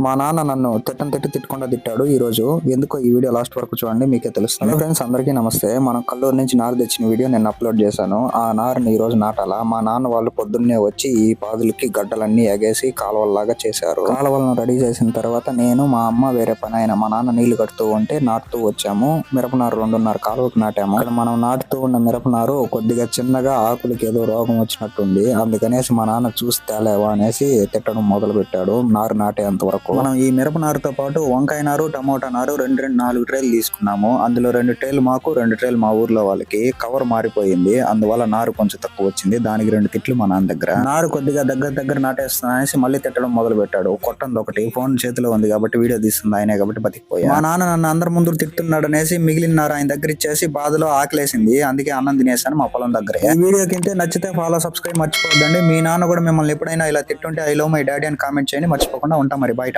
మా నాన్న నన్ను తిట్టకుండా తిట్టాడు ఈ రోజు. ఎందుకో ఈ వీడియో లాస్ట్ వరకు చూడండి, మీకే తెలుస్తుంది. ఫ్రెండ్స్ అందరికీ నమస్తే. మనం కల్లూరు నుంచి నారు తెచ్చిన వీడియో నేను అప్లోడ్ చేశాను. ఆ నారుని ఈ రోజు నాటాలా. మా నాన్న వాళ్ళు పొద్దున్నే వచ్చి ఈ పాదులకి గడ్డలన్నీ ఎగేసి కాలువల్లాగా చేశారు. కాలువలను రెడీ చేసిన తర్వాత నేను మా అమ్మ వేరే పని అయినా మా నాన్న నీళ్లు కడుతూ ఉంటే నాటుతూ వచ్చాము. మిరపనారు 2.5 కాలువకు నాటాము. ఇక్కడ మనం నాటుతూ ఉన్న మిరపనారు కొద్దిగా చిన్నగా ఆకులకి ఏదో రోగం వచ్చినట్టుంది. అందుకనేసి మా నాన్న చూసి తేలేవా అనేసి తిట్టడం మొదలు పెట్టాడు నారు నాటేంత వరకు. మనం ఈ మిరప నారుతో పాటు వంకాయ నారు, టమోటా నారు 4 ట్రేలు తీసుకున్నాము. అందులో 2 ట్రేలు మాకు, 2 ట్రేలు మా ఊర్లో వాళ్ళకి. కవర్ మారిపోయింది, అందువల్ల నారు కొంచెం తక్కువ వచ్చింది. దానికి 2 తిట్లు మా నాన్న దగ్గర. నారు కొద్దిగా దగ్గర నాటేస్తున్నా అనేసి మళ్ళీ తిట్టడం మొదలు పెట్టాడు. కొట్టంది ఒకటి, ఫోన్ చేతిలో ఉంది కాబట్టి వీడియో తీస్తుంది ఆయనే కాబట్టి బతికిపోయా. మా నాన్న నన్ను అందరి ముందు తిట్టున్నాడు అనేసి మిగిలిన నారు ఆయన దగ్గర ఇచ్చేసి బాధలో ఆకలేసింది, అందుకే అన్నం తినేసాను మా పొలం దగ్గర. ఈ వీడియో కింద నచ్చితే ఫాలో, సబ్స్క్రైబ్ మర్చిపోద్దండి. మీ నాన్న కూడా మిమ్మల్ని ఎప్పుడైనా ఇలా తిట్టుంటే ఐ లవ్ మై డాడీ అని కామెంట్ చేయండి మర్చిపోకుండా. ఉంటాం మరి, బయట.